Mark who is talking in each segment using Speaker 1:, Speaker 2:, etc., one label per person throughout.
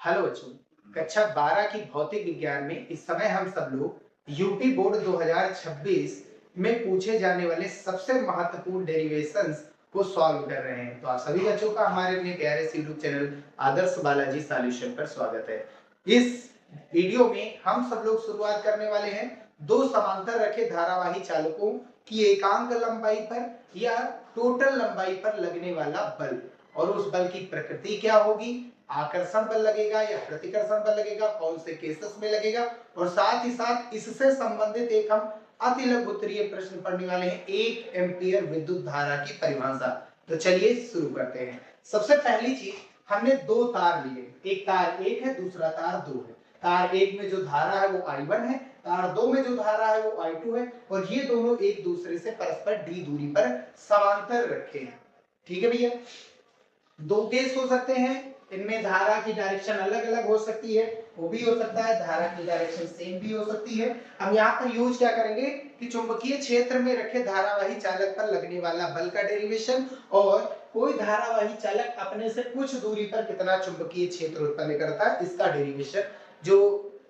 Speaker 1: Hello बच्चों, कक्षा 12 की भौतिक विज्ञान में इस समय हम सब लोग यूपी बोर्ड 2026 में पूछे जाने वाले सबसे महत्वपूर्ण डेरिवेशंस को सॉल्व कर रहे हैं। तो आप सभी बच्चों का हमारे अपने प्यारे से यूट्यूब चैनल आदर्श बालाजी सॉल्यूशन पर स्वागत है। इस वीडियो में हम सब लोग शुरुआत करने वाले हैं दो समांतर रखे धारावाही चालकों की एकांक लंबाई पर या टोटल लंबाई पर लगने वाला बल, और उस बल की प्रकृति क्या होगी, आकर्षण बल लगेगा या प्रतिकर्षण बल लगेगा, कौन से केसेस में लगेगा, और साथ ही साथ इससे संबंधित एक हम अति लघु उत्तरीय प्रश्न पढ़ने वाले हैं, 1 एम्पीयर विद्युत धारा की परिभाषा। तो चलिए शुरू करते हैं। सबसे पहली चीज, हमने दो तार लिए, एक तार 1 है, दूसरा तार 2 है। तार 1 में जो धारा है वो I1 है, तार 2 में जो धारा है वो I2 है, और ये दोनों एक दूसरे से परस्पर d दूरी पर समांतर रखे हैं। ठीक है भैया। दो केस हो सकते हैं, इनमें धारा की डायरेक्शन अलग अलग हो सकती है, वो भी हो सकता है, धारा की डायरेक्शन सेम भी हो सकती है। हम यहाँ पर यूज क्या करेंगे कि चुंबकीय क्षेत्र में रखे धारावाही चालक पर लगने वाला बल का डेरिवेशन, और कोई धारावाही चालक अपने से कुछ दूरी पर कितना चुंबकीय क्षेत्र उत्पन्न करता है इसका डेरिवेशन जो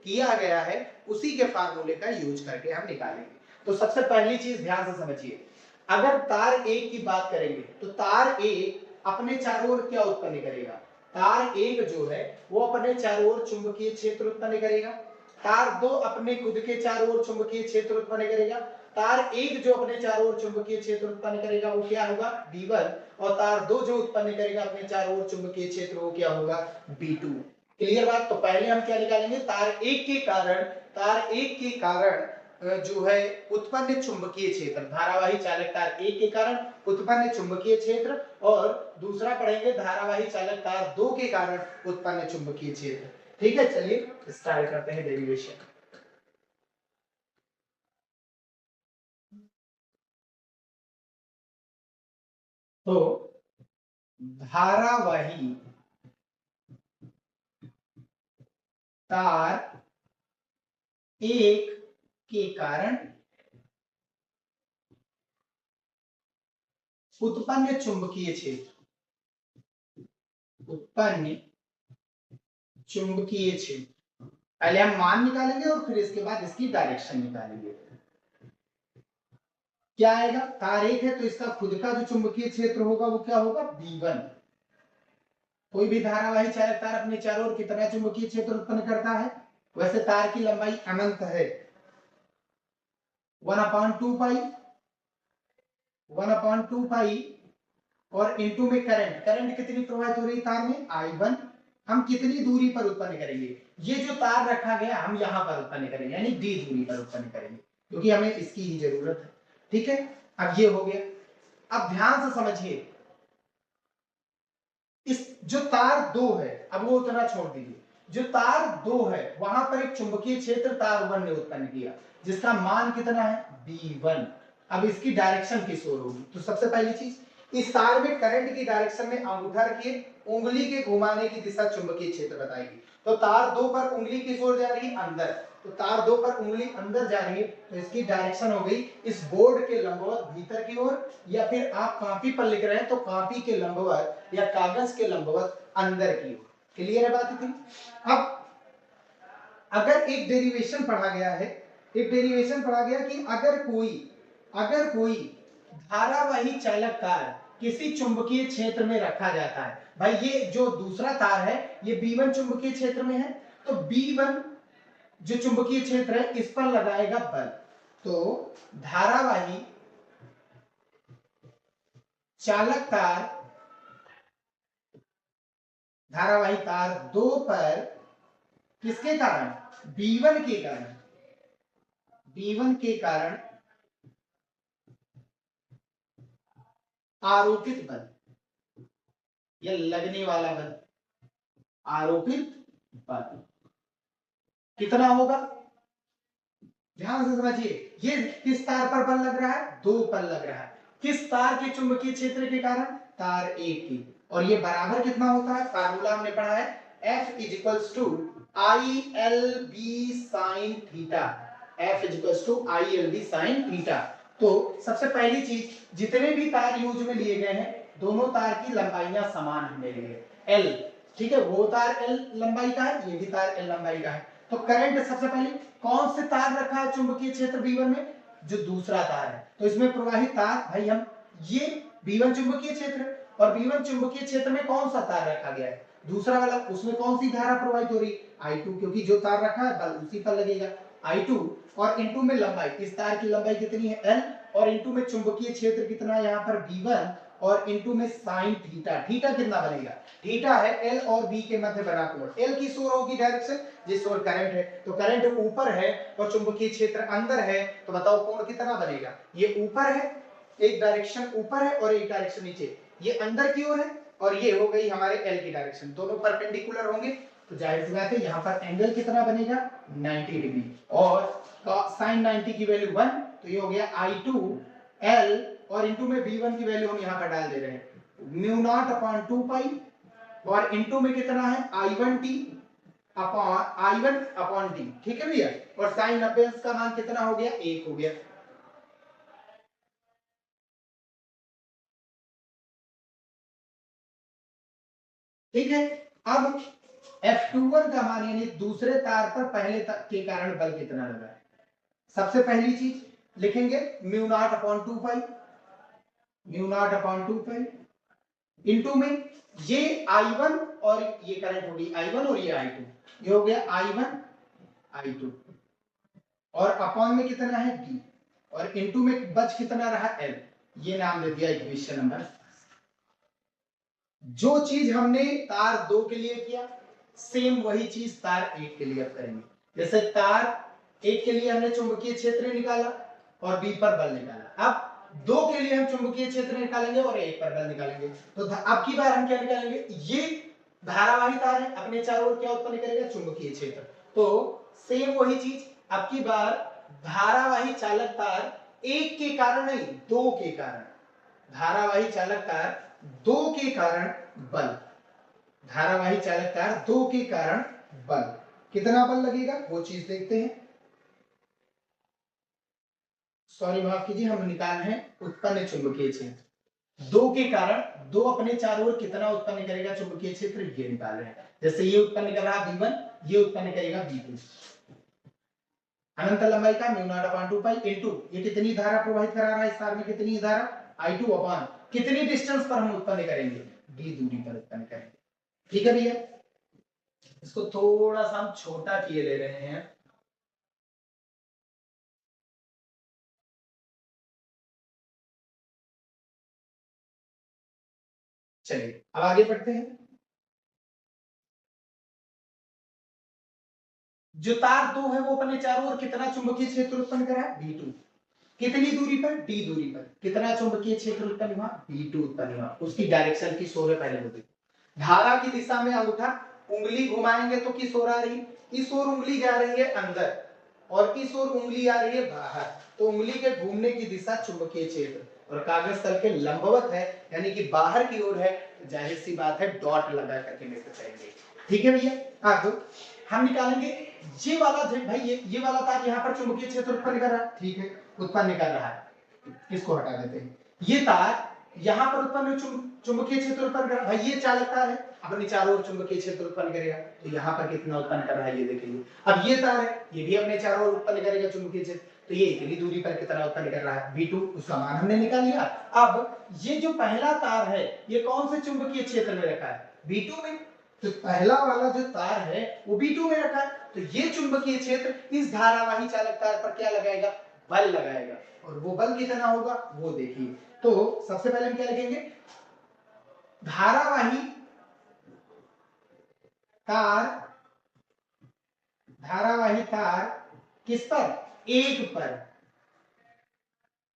Speaker 1: किया गया है उसी के फार्मूले का यूज करके हम निकालेंगे। तो सबसे पहली चीज ध्यान से समझिए, अगर तार 1 की बात करेंगे तो तार 1 अपने चारों ओर क्या उत्पन्न करेगा, तार 1 जो है वो अपने चारों ओर चुंबकीय क्षेत्र उत्पन्न करेगा। तार 2 अपने खुद के चारों ओर चुंबकीय क्षेत्र उत्पन्न करेगा। तार 1 जो अपने चारों ओर चुंबकीय क्षेत्र उत्पन्न करेगा वो क्या होगा, B1, और तार 2 जो उत्पन्न करेगा अपने चारों ओर चुंबकीय क्षेत्र वो क्या होगा, B2। क्लियर बात। तो पहले हम क्या निकालेंगे, तार 1 के कारण जो है उत्पन्न चुंबकीय क्षेत्र, धारावाही चालक तार 1 के कारण उत्पन्न चुंबकीय क्षेत्र, और दूसरा पढ़ेंगे धारावाही चालक तार 2 के कारण उत्पन्न चुंबकीय क्षेत्र। ठीक है, चलिए स्टार्ट करते हैं डेरिवेशन। तो धारावाही तार 1 के कारण उत्पन्न चुंबकीय क्षेत्र, उत्पन्न चुंबकीय क्षेत्र, पहले हम मान निकालेंगे और फिर इसके बाद इसकी डायरेक्शन निकालेंगे। क्या आएगा, तार 1 है तो इसका खुद का जो चुंबकीय क्षेत्र होगा वो क्या होगा, B1। कोई भी धारावाही चालक तार अपने चारों ओर कितना चुंबकीय क्षेत्र उत्पन्न करता है, वैसे तार की लंबाई अनंत है, 1/2 पाई, और इनटू में करंट कितनी प्रवाहित हो रही तार में, I1। हम कितनी दूरी पर उत्पन्न करेंगे, ये जो तार रखा गया हम यहां पर उत्पन्न करेंगे, यानी d दूरी पर उत्पन्न करेंगे, क्योंकि हमें इसकी ही जरूरत है। ठीक है, अब ये हो गया। अब ध्यान से समझिए, इस जो तार 2 है, अब वो उतना छोड़ दीजिए, जो तार 2 है वहां पर एक चुंबकीय क्षेत्र तार 1 ने उत्पन्न किया जिसका मान कितना है, B1। अब इसकी डायरेक्शन किस ओर होगी, तो सबसे पहली चीज, इस तार में करंट की डायरेक्शन में अंगूठा रखिए, उंगली के घुमाने की दिशा चुंबकीय क्षेत्र बताएगी। तो तार 2 पर उंगली किस ओर जा रही है, अंदर, तो तार 2 पर उंगली अंदर जा रही है, तो इसकी डायरेक्शन हो गई इस बोर्ड के लंबवत भीतर की ओर, या फिर आप कॉपी पर लिख रहे हैं तो कॉपी के लंबवत या कागज के लंबवत अंदर की ओर। क्लियर है बात इतनी। अब अगर एक डेरिवेशन पढ़ा गया है, एक डेरिवेशन पढ़ा गया कि अगर कोई धारावाही चालक तार किसी चुंबकीय क्षेत्र में रखा जाता है, भाई ये जो दूसरा तार है ये B1 चुंबकीय क्षेत्र में है, तो B1 जो चुंबकीय क्षेत्र है इस पर लगाएगा बल। तो धारावाही चालक तार, धारावाही तार 2 पर किसके कारण, B1 के कारण, B1 के कारण आरोपित बल या लगने वाला बल, आरोपित बल कितना होगा, ध्यान से समझिए, ये किस तार पर बल लग रहा है, 2 पर लग रहा है, किस तार के चुंबकीय क्षेत्र के कारण, तार 1 की, और ये बराबर कितना होता है, फार्मूला हमने पढ़ा है, F equals to ILB sin theta, F equals to ILB sin theta. तो सबसे पहली चीज, जितने भी तार यूज में लिए गए हैं दोनों तार की लंबाइयां समान हमने लिए, L ठीक है, वो तार L लंबाई का है, ये भी तार L लंबाई का है। तो करंट सबसे पहले कौन से तार रखा है चुंबकीय क्षेत्र B1 में, जो दूसरा तार है, तो इसमें प्रवाहित तार भाई हम ये B1 चुंबकीय क्षेत्र और B1 चुंबकीय क्षेत्र में कौन सा तार रखा गया है, दूसरा वाला, उसमें कौन सी धारा प्रवाहित हो रही, I2, क्योंकि जो तार रखा है बल उसी पर लगेगा I2। और इनटू में लंबाई, इस तार की लंबाई कितनी है L, और इनटू में चुंबकीय क्षेत्र कितना है यहाँ पर B1, और इनटू में साइन थीटा, थीटा कितना बनेगा, थीटा है L और B के मध्य बना कोण, L की ओर होगी डायरेक्शन जिस ओर करंट है, तो करंट ऊपर है और चुंबकीय क्षेत्र अंदर है, तो बताओ कोण कितना बनेगा, ये ऊपर है, एक डायरेक्शन ऊपर है और एक डायरेक्शन नीचे, ये अंदर की ओर है और ये हो गई हमारे L की डायरेक्शन, दोनों परपेंडिकुलर होंगे, तो जाहिर सी बात है यहाँ पर एंगल कितना बनेगा 90 डिग्री, और साइन 90 की वैल्यू 1, तो ये हो गया I2 L और इनटू में V1 की वैल्यू हम यहाँ पर डाल दे रहे हैं म्यू नॉट अपॉन 2 पाई, और इनटू में कितना है I1t अपॉन t, ठीक है भैया, और साइन 90 अंश का मान कितना हो गया 1 हो गया। ठीक है, अब F21 का मान यानी दूसरे तार पर पहले के कारण बल कितना लगा है, सबसे पहली चीज लिखेंगे mu naught upon 2 pi, mu naught upon 2 pi into में ये I1 और ये करंट होगी I1 और ये I2, ये हो गया I1 I2, और अपॉन में कितना है D, और इनटू में बच कितना रहा L, ये नाम दे दिया इक्वेशन नंबर। जो चीज हमने तार 2 के लिए किया सेम वही चीज तार 1 के लिए अब करेंगे। जैसे तार 1 के लिए हमने चुंबकीय क्षेत्र निकाला और B पर बल निकाला, अब 2 के लिए हम चुंबकीय क्षेत्र निकालेंगे और 1 पर बल निकालेंगे। तो अब की बार हम क्या निकालेंगे, ये धारावाही तार है, अपने चारों ओर क्या उत्पन्न करेगा चुंबकीय क्षेत्र, तो सेम वही चीज अब की बार धारावाही चालक तार 1 के कारण नहीं 2 के कारण, धारावाही चालक तार 2 के कारण बल, धारावाही चालक तार 2 के कारण बल, कितना बल लगेगा वो चीज देखते हैं। सॉरी माफ कीजिए, हम निकाल रहे हैं उत्पन्न चुंबकीय क्षेत्र 2 के कारण, 2 अपने चारों ओर कितना उत्पन्न करेगा चुंबकीय क्षेत्र, ये निकाल रहे हैं। जैसे ये उत्पन्न कर रहा V1, ये उत्पन्न करेगा V2, अनंत लंबाई का mu naught upon 2 pi into ये कितनी धारा प्रवाहित करा रहा है इस तार में, कितनी धारा I2 अपॉन कितनी डिस्टेंस पर हम उत्पन्न करेंगे, d दूरी पर उत्पन्न करेंगे। ठीक है भैया, इसको थोड़ा सा हम छोटा किए ले रहे हैं। चलिए अब आगे बढ़ते हैं। जो तार 2 है वो अपने चारों ओर कितना चुंबकीय क्षेत्र उत्पन्न करा है V2, कितनी दूरी पर d दूरी पर, कितना चुंबकीय क्षेत्र उत्पन्न हुआ V2 उत्पन्न हुआ, उसकी डायरेक्शन किस ओर है पहले होती, धारा की दिशा में अंगूठा उंगली घुमाएंगे तो किस ओर आ रही, इस ओर उंगली जा रही है अंदर और इस ओर उंगली आ रही है बाहर, तो उंगली के घूमने की दिशा चुंबकीय क्षेत्र और कागज तल के लंबवत है यानी कि बाहर की ओर है, तो जाहिर सी बात है डॉट लगा करके मेरे को चाहिए। ठीक है भैया, अब हम निकालेंगे ये वाला भाई, ये वाला तार यहाँ पर चुंबकीय क्षेत्र उत्पन्न कर रहा है, ठीक है उत्पन्न कर रहा है, इसको हटा देते हैं। ये तार यहाँ पर उत्पन्न चुंबकीय क्षेत्र उत्पन्न कर रहा है, भाई ये चालक तार है अपने चारों ओर चुंबकीय क्षेत्र उत्पन्न करेगा, तो यहाँ पर कितना उत्पन्न कर रहा है ये देखेंगे। अब ये तार है, ये भी अपने चारों ओर उत्पन्न करेगा चुंबकीय क्षेत्र, तो ये इतनी दूरी पर कितना उत्पन्न कर रहा है V2, उसका मान हमने निकाल लिया। अब ये जो पहला तार है ये कौन से चुंबकीय क्षेत्र में रखा है V2 में, तो पहला वाला जो तार है वो V2 में रखा है, तो ये चुंबकीय क्षेत्र इस धारावाही चालक तार पर क्या लगाएगा बल लगाएगा, और वो बल कितना होगा वो देखिए। तो सबसे पहले हम क्या लिखेंगे, धारावाही तार, धारावाही तार किस पर, 1 पर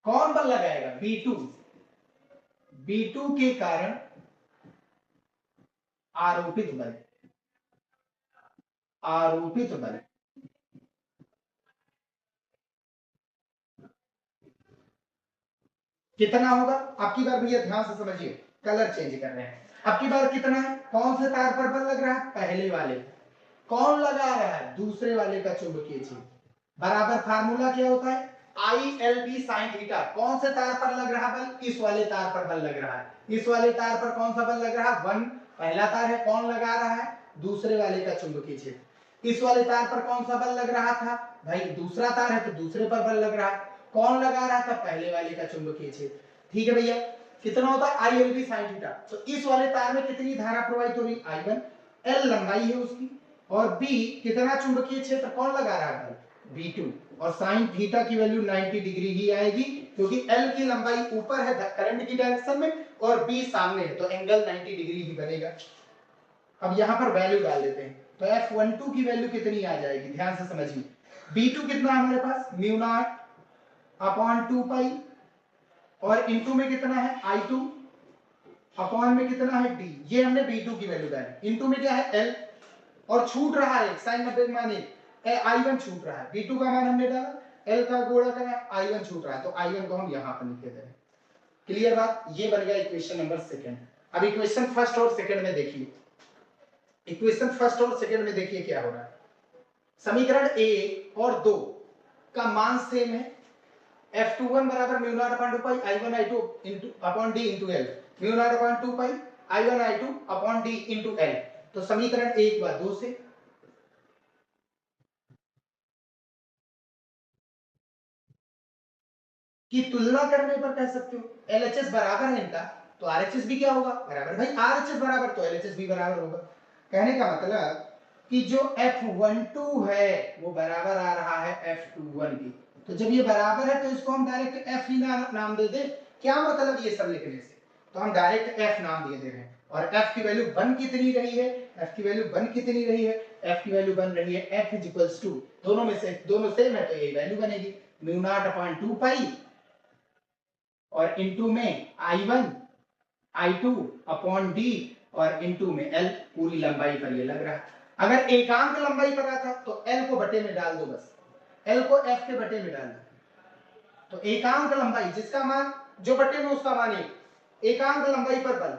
Speaker 1: कौन बल लगाएगा V2, V2 के कारण आरोपित बल, आरोपित बल कितना होगा, आपकी बार भैया ध्यान से समझिए, कलर चेंज कर रहे हैं। आपकी बार कितना है, कौन से तार पर बल लग रहा है, पहले वाले, कौन लगा रहा है दूसरे वाले का चुंबकीय क्षेत्र, बराबर फार्मूला क्या होता है ILB sin थीटा, कौन से तार पर लग रहा बल, इस वाले तार पर बल लग रहा है, इस वाले तार पर कौन सा बल लग रहा है 1 पहला तार है, कौन लगा रहा है, दूसरे वाले का चुंबकीय क्षेत्र। इस वाले तार पर कौन सा बल लग रहा था भाई, दूसरा तार है तो दूसरे पर बल लग रहा है, कौन लगा रहा था, पहले वाले का चुंबकीय क्षेत्र। ठीक है भैया, कितना होता है I L B sine theta. तो इस वाले तार में कितनी धारा प्रवाहित हो रही, I1, L लंबाई है उसकी, और B कितना चुंबकीय क्षेत्र कौन लगा रहा है, V2, और साइन थीटा की वैल्यू 90 डिग्री ही आएगी, क्योंकि L की लंबाई ऊपर है करंट की डायरेक्शन में और B सामने है, तो एंगल 90 डिग्री ही बनेगा। अब यहां पर वैल्यू डाल देते हैं, तो F12 की वैल्यू कितनी आ जाएगी, ध्यान से समझिए। B2 कितना है हमारे पास, म्यू नॉट अपॉन 2 पाई, और इनटू में कितना है I2 अपॉन में कितना है D, ये हमने B2 की वैल्यू डाली, इनटू में क्या है L, और छूट रहा है साइन 90 मान I1 छूट रहा है, B2 का मान हमने डाला, L का गुणा करा, I1 छूट रहा है, तो I1 को हम यहां पर लिख देते हैं। क्लियर बात, ये बन गया इक्वेशन नंबर सेकंड। अब इक्वेशन फर्स्ट और सेकंड में देखिए, इक्वेशन फर्स्ट और सेकंड में देखिए क्या हो रहा है। समीकरण 1 और 2 का मान सेम है, F21 बराबर म्यू नॉट अपॉन 2 पाई I1 I2 into upon D into L, mu naught upon 2 पाई I1 I2 upon D into L। तो समीकरण 1 व 2 से की तुलना करने पर कह सकते हो LHS बराबर है इनका, तो RHS भी क्या होगा बराबर, भाई RHS बराबर तो LHS भी बराबर होगा। कहने का मतलब कि जो F12 है वो बराबर आ रहा है F21 की, तो जब ये बराबर है तो इसको हम डायरेक्ट F ही नाम दे दे। क्या मतलब ये सब लिखने से, तो हम डायरेक्ट F नाम दे दे रहे हैं, और F की वैल्यू बन कितनी रही है, F की वैल्यू बन कितनी रही है, F की वैल्यू बन रही है F इक्वल्स टू, दोनों में से दोनों सेम है तो यही वैल्यू बनेगी, म्यू नॉट अपॉन 2 पाई और इनटू में I1 I2 अपॉन D और इनटू में L, पूरी लंबाई पर ये लग रहा है। अगर एकांक लंबाई पर आता तो L को बटे में डाल दो, बस L को F के बटे में डाल दो, तो एकांक लंबाई जिसका मान जो बटे में उसका मान एकांक लंबाई पर बल,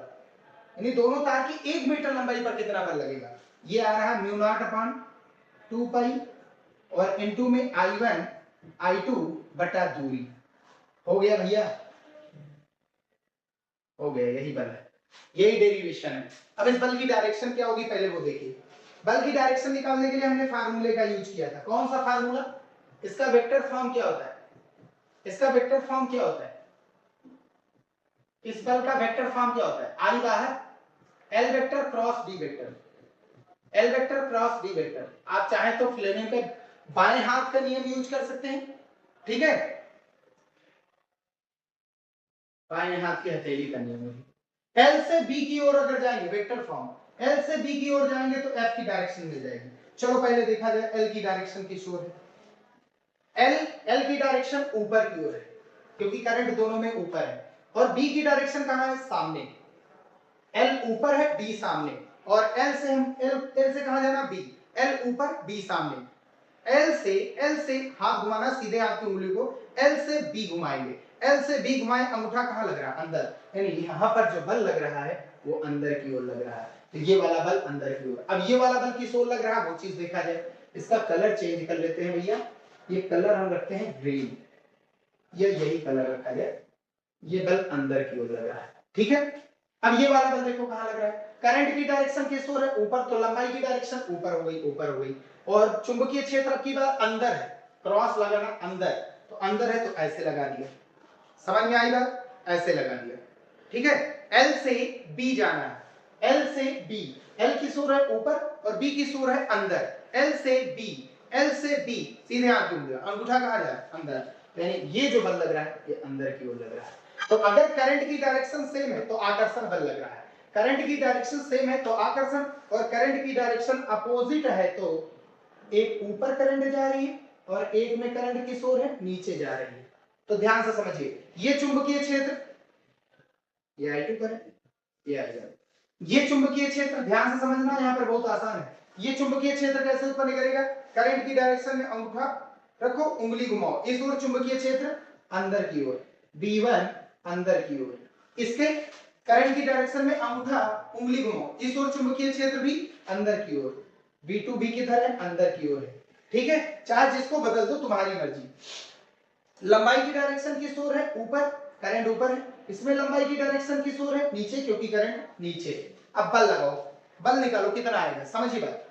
Speaker 1: यानी दोनों तार की 1 मीटर लंबाई पर कितना बल लगेगा, ये आ रहा है म्यू नॉट अपॉन 2 पाई और इनटू में I1 I2 बटा दूरी। हो गया भैया, हो गया, यही बल है, यही डेरिवेशन है। अब इस बल की डायरेक्शन क्या होगी पहले वो देखिए। बल की डायरेक्शन निकालने के लिए हमने फार्मूले का यूज किया था, कौन सा फार्मूला, इसका वेक्टर फॉर्म क्या होता है, इसका वेक्टर फॉर्म क्या होता है, इस बल का वेक्टर फॉर्म क्या होता है, आई बाहर L vector cross D vector, L vector cross D vector. आप चाहे तो फ्लेमिंग के बाएं हाथ का नियम यूज कर सकते हैं, ठीक है, बाएं हाथ की हथेली का नियम है। एल से बी की ओर अगर जाएंगे वेक्टर फॉर्म, एल से बी की ओर जाएंगे तो एफ की डायरेक्शन मिल जाएगी। चलो पहले देखा जाए एल की डायरेक्शन किस ओर है, एल की डायरेक्शन ऊपर की ओर है क्योंकि करंट दोनों में ऊपर है, और बी की डायरेक्शन कहां है, सामने, एल ऊपर है बी सामने, और एल से हम एल से कहां जाना, बी, एल ऊपर बी सामने, एल से हाथ घुमाना, सीधे हाथ की उंगली को एल से बी घुमाएंगे, एल से बी घुमाए, अंगूठा कहां लग रहा है, अंदर, यानी यहां पर जो बल लग रहा है वो अंदर की ओर लग रहा है, तो ये वाला बल अंदर की ओर। अब ये वाला बल किस ओर लग रहा है वो चीज देखा जाए, इसका कलर चेंज कर लेते हैं भैया, ये कलर हम रखते हैं ग्रीन, ये यही कलर रखा जाए, ये बल अंदर की ओर लग रहा है, ठीक है। अब ये वाला बल देखो कहां लग रहा है, करंट की डायरेक्शन किस ओर है, ऊपर, तो लंबाई की डायरेक्शन ऊपर हो गई, ऊपर हो गई, और चुंबकीय क्षेत्र की बात अंदर है, क्रॉस लगाना अंदर, तो अंदर है तो ऐसे लगा दिया, समझ में आई बात, ऐसे लगा दिया, ठीक है। एल से बी जाना है, एल से बी, एल की ओर है ऊपर और बी की ओर है अंदर, एल से बी, एल से बी, सीधे हाथ जोड़ दिया, अंगूठा कहां जा रहा है, अंदर, यानी ये जो बल लग रहा है ये अंदर की ओर लग रहा है। तो अगर करंट की डायरेक्शन सेम है तो आकर्षण बल लग रहा है, करंट की डायरेक्शन सेम है तो आकर्षण, और करंट की डायरेक्शन अपोजिट है तो एक ऊपर करंट जा रही है और एक में करंट किस ओर है, नीचे जा रही है। तो ध्यान से समझिए, ये चुंबकीय क्षेत्र, ये I2 करंट, ये I1, ये चुंबकीय क्षेत्र ध्यान से समझना, यहाँ पर बहुत आसान है। ये चुंबकीय क्षेत्र कैसे उत्पन्न करेगा, करंट की डायरेक्शन में अंगूठा रखो, उंगली घुमाओ, इस ओर चुंबकीय क्षेत्र अंदर की ओर, B1 अंदर की ओर, इसके करंट की डायरेक्शन में अंगूठा उंगली घुमाओ, इस ओर चुंबकीय क्षेत्र भी अंदर की ओर, B2 भी किधर है, अंदर की ओर है, ठीक है। चाहे जिसको बदल दो, तुम्हारी मर्जी। लंबाई की डायरेक्शन किस ओर है, ऊपर, करंट ऊपर है, इसमें लंबाई की डायरेक्शन किस ओर है, नीचे, क्योंकि करंट नीचे। अब बल लगाओ, बल निकालो कितना आएगा, समझिए बात।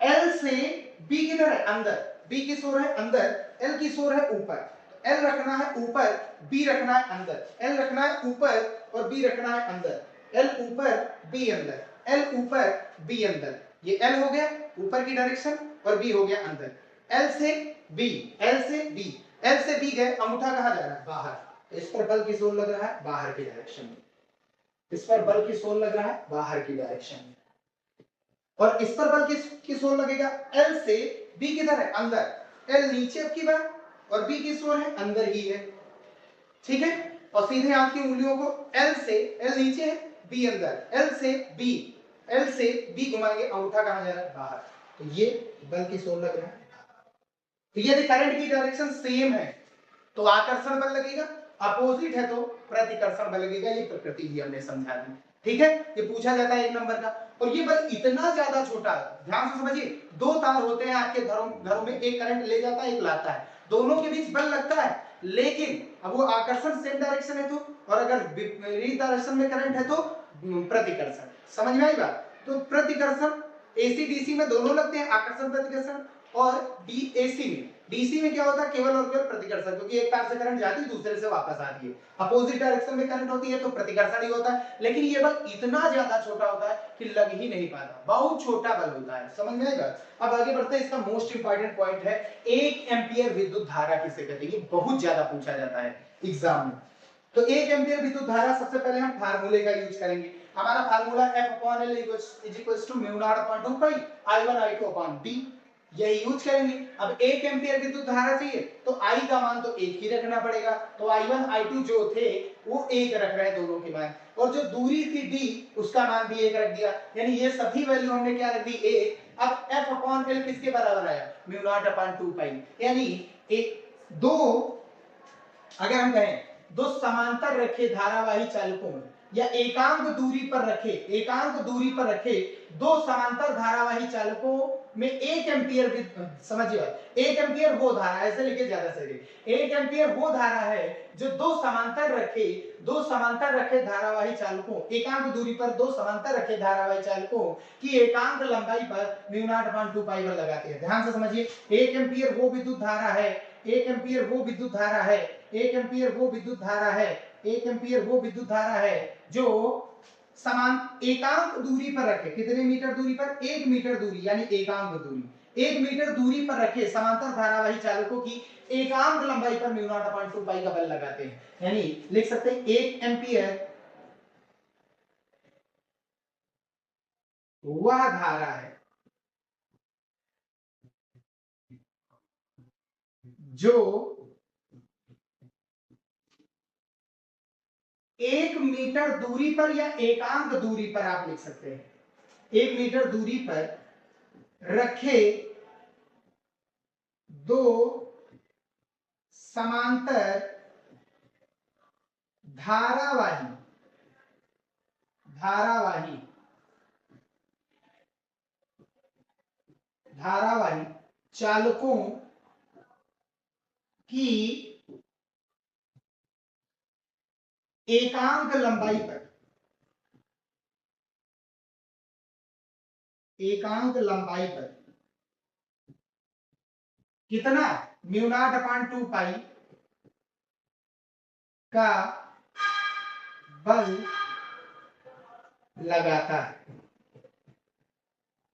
Speaker 1: L से B किधर है, अंदर, B किस ओर है, अंदर, L किस ओर है, ऊपर। L रखना है ऊपर, B रखना है अंदर, L रखना है ऊपर और B रखना है अंदर, L ऊपर B अंदर, L ऊपर B अंदर। ये L हो गया ऊपर की डायरेक्शन और B हो गया अंदर। L से B, L से B, L से B गए, अंगूठा कहाँ जा रहा है, बाहर। इस पर बल किस ओर लग रहा है, बाहर की डायरेक्शन में। इस पर बल किस ओर लग रहा है, बाहर की डायरेक्शन में। और इस पर बल किस ओर लगेगा, L से B किधर है, अंदर, L नीचे की बार और B किस ओर है, अंदर ही है, ठीक है। और सीधे आपकी उंगलियों को L से, L नीचे है, B अंदर, L से B, L से B घुमाएंगे, अंगूठा कहां जा रहा है, बाहर। तो ये बल किस ओर लग रहा है। तो यदि करंट की डायरेक्शन सेम है तो आकर्षण बल लगेगा, अपोजिट है तो प्रतिकर्षण बल लगेगा। ये प्रकृति भी हमने समझा दी, ठीक है। ये पूछा जाता है 1 नंबर का। और ये बल इतना ज्यादा छोटा है, ध्यान से समझिए, 2 तार होते हैं आपके घरों में, एक करंट ले जाता है, एक लाता है, दोनों के बीच बल लगता है, लेकिन अब वो आकर्षण सेम डायरेक्शन है तो, और अगर विपरीत डायरेक्शन में करंट है तो प्रतिकर्षण। समझ में आई बात। तो प्रतिकर्षण एसी डीसी में दोनों लगते हैं, आकर्षण प्रतिकर्षण। और डीसी में क्या होता है, केवल और केवल प्रतिकर्षण, क्योंकि एक तार से करंट जाती है दूसरे से वापस आती है, अपोजिट डायरेक्शन में करंट होती है तो प्रतिकर्षण ही होता है। लेकिन ये बल इतना ज्यादा छोटा होता है कि लग ही नहीं पाता, बहुत छोटा बल होता है। समझ में आएगा। अब आगे बढ़ते हैं, इसका मोस्ट इंपॉर्टेंट पॉइंट है 1 एम्पीयर विद्युत धारा किसे कहते हैं। ये बहुत ज्यादा पूछा जाता है एग्जाम में। तो 1 एम्पीयर विद्युत धारा, सबसे पहले हम फार्मूले का यूज करेंगे। हमारा फार्मूला F/L = μ0/2 पाई I1 I2 D, यही यूज करेंगे। अब 1 एम्पीयर विद्युत धारा चाहिए तो I का मान तो 1 ही रखना पड़ेगा, तो I1 I2 जो थे वो 1 रख रहे हैं दोनों के मान, और जो दूरी थी D उसका मान भी 1 रख दिया, यानी ये सभी वैल्यू हमने क्या रख दी, 1। अब F/L किसके बराबर आया, μ0/2 पाई, यानी दो, अगर हम कहें दो समांतर रखे धारावाही चालकों या एकांक दूरी पर रखे दो समांतर धारावाही चालकों में 1 एम्पीयर, समझिए 1 एम्पीयर वो धारा, ऐसे लिखे ज्यादा सही, 1 एम्पीयर वो धारा है जो दो समांतर रखे धारावाही चालकों, एकांक दूरी पर दो समांतर रखे धारावाही चालकों की एकांक लंबाई पर μ0/2 पाई पर लगाते हैं। ध्यान से समझिए, 1 एम्पीयर वो विद्युत धारा है, 1 एम्पीयर वो विद्युत धारा है, 1 एम्पीयर वो विद्युत धारा है, 1 एम्पीयर वो विद्युत धारा है जो समान एकांक दूरी पर रखे, कितने मीटर दूरी पर, 1 मीटर दूरी, यानी एकांक दूरी, 1 मीटर दूरी पर रखे समांतर धारावाही चालकों की एकांक लंबाई पर μ0/2 पाई का बल लगाते हैं। यानी लिख सकते हैं 1 एम्पीयर वह धारा है जो 1 मीटर दूरी पर या एकांक दूरी पर, आप लिख सकते हैं 1 मीटर दूरी पर रखे दो समांतर धारावाही चालकों की एकांक लंबाई पर कितना, μ0/2 पाई का बल लगाता है।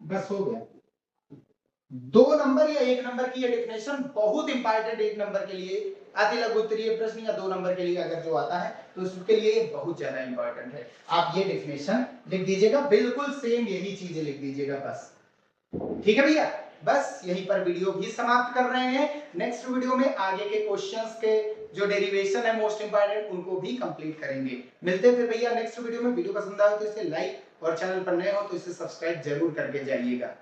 Speaker 1: बस हो गया। 2 नंबर या 1 नंबर की ये डेफिनेशन बहुत इंपॉर्टेंट, 1 नंबर के लिए अति लघु उत्तरीय प्रश्न या 2 नंबर के लिए अगर जो आता है तो उसके लिए ये बहुत ज्यादा इंपॉर्टेंट है। आप ये डेफिनेशन लिख दीजिएगा, बिल्कुल सेम यही चीजें लिख दीजिएगा बस, ठीक है भैया। बस यहीं पर वीडियो भी समाप्त कर रहे हैं। नेक्स्ट वीडियो में आगे के क्वेश्चंस के जो डेरिवेशन है मोस्ट इंपॉर्टेंट उनको भी कंप्लीट करेंगे। मिलते हैं फिर भैया नेक्स्ट वीडियो में। वीडियो पसंद आए तो इसे लाइक और चैनल पर नए हो तो इसे सब्सक्राइब जरूर करके जाइएगा।